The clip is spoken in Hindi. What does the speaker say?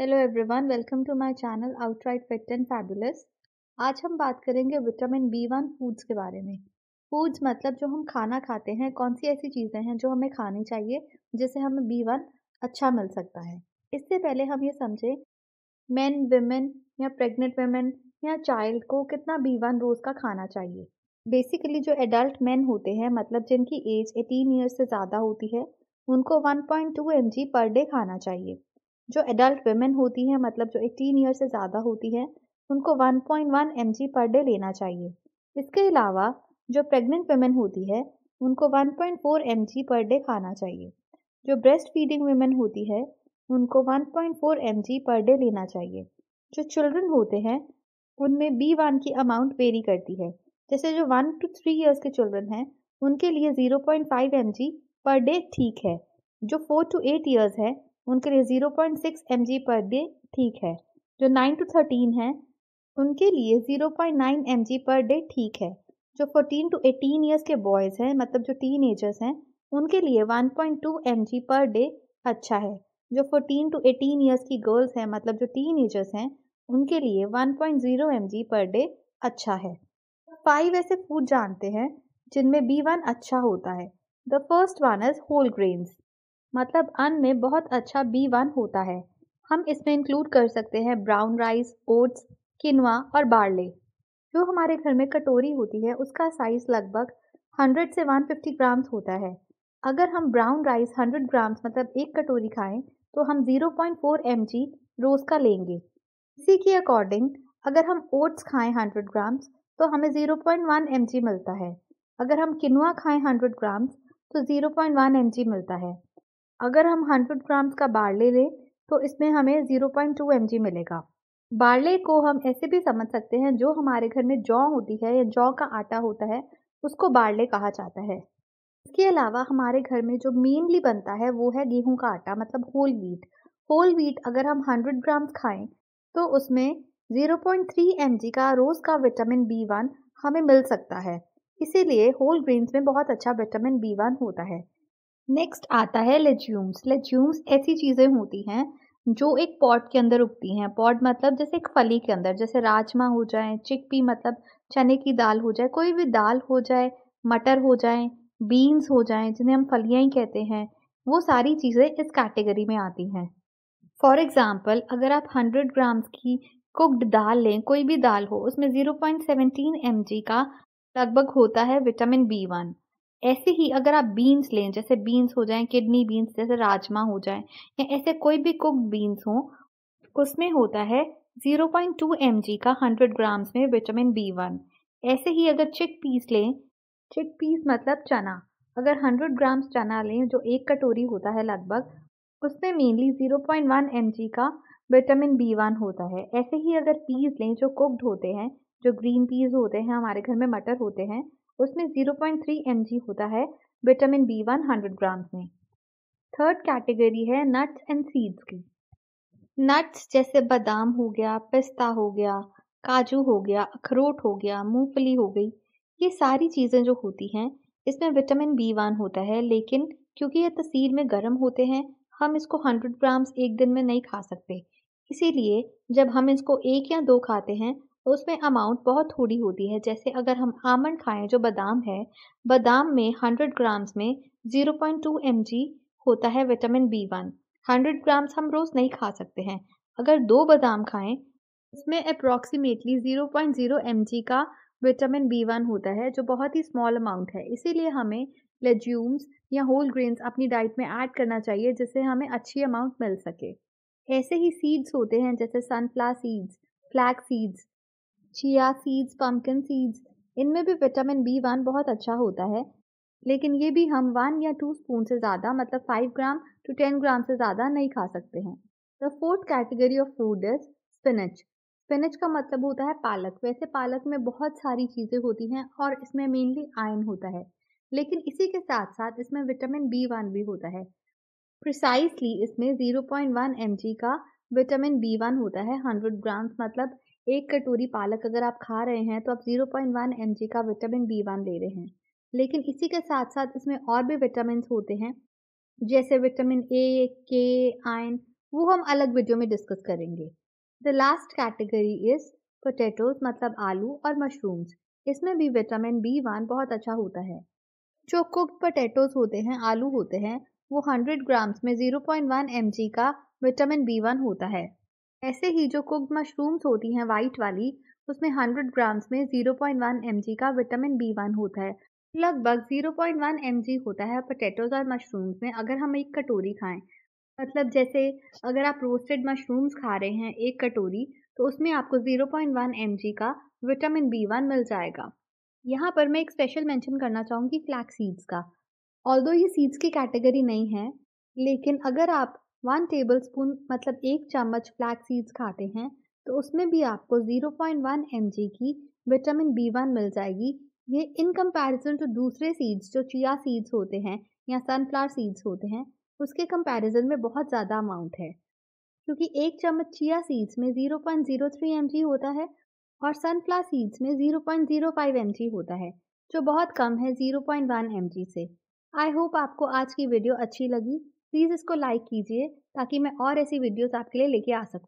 Hello everyone, welcome to my channel outright fit and fabulous. आज हम बात करेंगे विटामिन बी 1 फूड्स के बारे में। फूड्स मतलब जो हम खाना खाते हैं, कौन सी ऐसी चीज़ें हैं जो हमें खानी चाहिए जिससे हमें बी 1 अच्छा मिल सकता है। इससे पहले हम ये समझें, मेन, विमेन या प्रेग्नेंट वुमेन या चाइल्ड को कितना बी 1 रोज़ का खाना चाहिए। बेसिकली जो एडल्ट मेन होते हैं, मतलब जिनकी एज 18 ईयर्स से ज़्यादा होती है, उनको 1.2 mg पर डे खाना चाहिए। जो एडल्ट वुमेन होती हैं, मतलब जो 18 ईयर से ज़्यादा होती हैं, उनको 1.1 mg पर डे लेना चाहिए। इसके अलावा जो प्रेग्नेंट वुमेन होती है, उनको 1.4 mg पर डे खाना चाहिए। जो ब्रेस्ट फीडिंग वुमेन होती है, उनको 1.4 mg पर डे लेना चाहिए। जो चिल्ड्रन होते हैं, उनमें बी 1 की अमाउंट वेरी करती है। जैसे जो 1 to 3 ईयर्स के चिल्ड्रन हैं, उनके लिए 0.5 mg पर डे ठीक है। जो 4 to 8 ईयर्स है, उनके लिए 0.6 mg पर डे ठीक है। जो 9 to 13 हैं, उनके लिए 0.9 mg पर डे ठीक है। जो 14 to 18 ईयर्स के बॉयज़ हैं, मतलब जो टीनेजर्स हैं, उनके लिए 1.2 mg पर डे अच्छा है। जो 14 to 18 ईयर्स की गर्ल्स हैं, मतलब जो टीनेजर्स हैं, उनके लिए 1.0 mg पर डे अच्छा है। 5 ऐसे फूड जानते हैं जिनमें बी 1 अच्छा होता है। The first one is whole grains, मतलब अन्न में बहुत अच्छा बी 1 होता है। हम इसमें इंक्लूड कर सकते हैं ब्राउन राइस, ओट्स, किनवा और बार्ले। जो हमारे घर में कटोरी होती है, उसका साइज लगभग 100 से 150 ग्राम्स होता है। अगर हम ब्राउन राइस 100 ग्राम्स मतलब एक कटोरी खाएं, तो हम 0.4 mg रोज का लेंगे। इसी के अकॉर्डिंग अगर हम ओट्स खाएं 100 ग्राम्स, तो हमें 0.1 mg मिलता है। अगर हम किनवा खाएं 100 ग्राम्स, तो 0.1 mg मिलता है। अगर हम 100 ग्राम्स का बार्ले लें, तो इसमें हमें 0.2 mg मिलेगा। बार्ले को हम ऐसे भी समझ सकते हैं, जो हमारे घर में जौ होती है या जौ का आटा होता है, उसको बार्ले कहा जाता है। इसके अलावा हमारे घर में जो मेनली बनता है, वो है गेहूं का आटा, मतलब होल व्हीट। होल व्हीट अगर हम 100 ग्राम्स खाएं, तो उसमें 0.3 mg का रोज का विटामिन बी 1 हमें मिल सकता है। इसीलिए होल ग्रेन्स में बहुत अच्छा विटामिन बी 1 होता है। नेक्स्ट आता है लेज्यूम्स। लेज्यूम्स ऐसी चीज़ें होती हैं जो एक पॉट के अंदर उगती हैं। पॉट मतलब जैसे एक फली के अंदर, जैसे राजमा हो जाए, चिकपी मतलब चने की दाल हो जाए, कोई भी दाल हो जाए, मटर हो जाए, बीन्स हो जाएँ, जिन्हें हम फलियाँ ही कहते हैं, वो सारी चीज़ें इस कैटेगरी में आती हैं। फॉर एग्ज़ाम्पल, अगर आप 100 ग्राम्स की कुक्ड दाल लें, कोई भी दाल हो, उसमें 0.17 mg का लगभग होता है विटामिन बी 1। ऐसे ही अगर आप बीन्स लें, जैसे बीन्स हो जाएँ, किडनी बीन्स जैसे राजमा हो जाएँ, या ऐसे कोई भी कुक्ड बीन्स हों, उसमें होता है 0.2 mg का 100 ग्राम्स में विटामिन बी 1। ऐसे ही अगर चिकपीस लें, चिकपीस मतलब चना, अगर 100 ग्राम्स चना लें, जो एक कटोरी होता है लगभग, उसमें मेनली 0.1 mg का विटामिन बी 1 होता है। ऐसे ही अगर पीस लें जो कुक्ड होते हैं, जो ग्रीन पीस होते हैं, हमारे घर में मटर होते हैं, उसमें 0.3 mg होता है विटामिन बी 1 100 ग्राम्स में। थर्ड कैटेगरी है नट्स एंड सीड्स की। नट्स जैसे बादाम हो गया, पिस्ता हो गया, काजू हो गया, अखरोट हो गया, मूंगफली हो गई, ये सारी चीज़ें जो होती हैं, इसमें विटामिन बी 1 होता है। लेकिन क्योंकि ये तसीर में गर्म होते हैं, हम इसको 100 ग्राम्स एक दिन में नहीं खा सकते। इसीलिए जब हम इसको 1 या 2 खाते हैं, तो उसमें अमाउंट बहुत थोड़ी होती है। जैसे अगर हम आमंड खाएं, जो बादाम है, बादाम में 100 ग्राम्स में 0.2 mg होता है विटामिन बी 1। 100 ग्राम्स हम रोज़ नहीं खा सकते हैं। अगर 2 बादाम खाएँ, इसमें अप्रॉक्सिमेटली 0.0 mg का विटामिन बी 1 होता है, जो बहुत ही स्मॉल अमाउंट है। इसीलिए हमें लेज्यूम्स या होल ग्रेन्स अपनी डाइट में ऐड करना चाहिए, जिससे हमें अच्छी अमाउंट मिल सके। ऐसे ही सीड्स होते हैं, जैसे sunflower seeds, flax seeds, chia seeds, pumpkin seeds, इनमें भी विटामिन बी 1 बहुत अच्छा होता है। लेकिन ये भी हम 1 या 2 स्पून से ज़्यादा, मतलब 5 ग्राम टू 10 ग्राम से ज़्यादा नहीं खा सकते हैं। The fourth category of food is spinach. Spinach का मतलब होता है पालक। वैसे पालक में बहुत सारी चीज़ें होती हैं और इसमें मेनली आयरन होता है, लेकिन इसी के साथ साथ इसमें विटामिन बी 1 भी होता है। प्रिसाइसली इसमें 0.1 mg का विटामिन बी 1 होता है 100 ग्राम्स, मतलब एक कटोरी पालक अगर आप खा रहे हैं, तो आप 0.1 mg का विटामिन बी 1 ले रहे हैं। लेकिन इसी के साथ साथ इसमें और भी विटामिन होते हैं, जैसे विटामिन ए, के, आयरन, वो हम अलग वीडियो में डिस्कस करेंगे। The last category is potatoes मतलब आलू और मशरूम्स। इसमें भी विटामिन B1 बहुत अच्छा होता है। जो कुक्ड पोटैटोज होते हैं, आलू होते हैं, वो 100 ग्राम्स में 0.1 mg का विटामिन B1 होता है। ऐसे ही जो कुक्ड मशरूम्स होती हैं वाइट वाली, उसमें 100 ग्राम्स में 0.1 mg का विटामिन B1 होता है। लगभग 0.1 mg होता है पोटैटोज और मशरूम्स में अगर हम एक कटोरी खाएं। मतलब जैसे अगर आप रोस्टेड मशरूम्स खा रहे हैं एक कटोरी, तो उसमें आपको 0.1 mg का विटामिन B1 मिल जाएगा। यहाँ पर मैं एक स्पेशल मेंशन करना चाहूँगी फ्लैक्स सीड्स का। ऑल्दो ये सीड्स की कैटेगरी नहीं है, लेकिन अगर आप 1 टेबलस्पून मतलब 1 चम्मच फ्लैक्स सीड्स खाते हैं, तो उसमें भी आपको 0.1 mg की विटामिन B1 मिल जाएगी। ये इन कंपैरिज़न टू दूसरे सीड्स जो चिया सीड्स होते हैं या सनफ्लावर सीड्स होते हैं, उसके कंपैरिज़न में बहुत ज़्यादा अमाउंट है। क्योंकि 1 चम्मच चिया सीड्स में 0.03 mg होता है और सनफ्लावर सीड्स में 0.05 mg होता है, जो बहुत कम है 0.1 mg से। आई होप आपको आज की वीडियो अच्छी लगी। प्लीज़ इसको लाइक कीजिए ताकि मैं और ऐसी वीडियोस आपके लिए लेके आ सकूँ।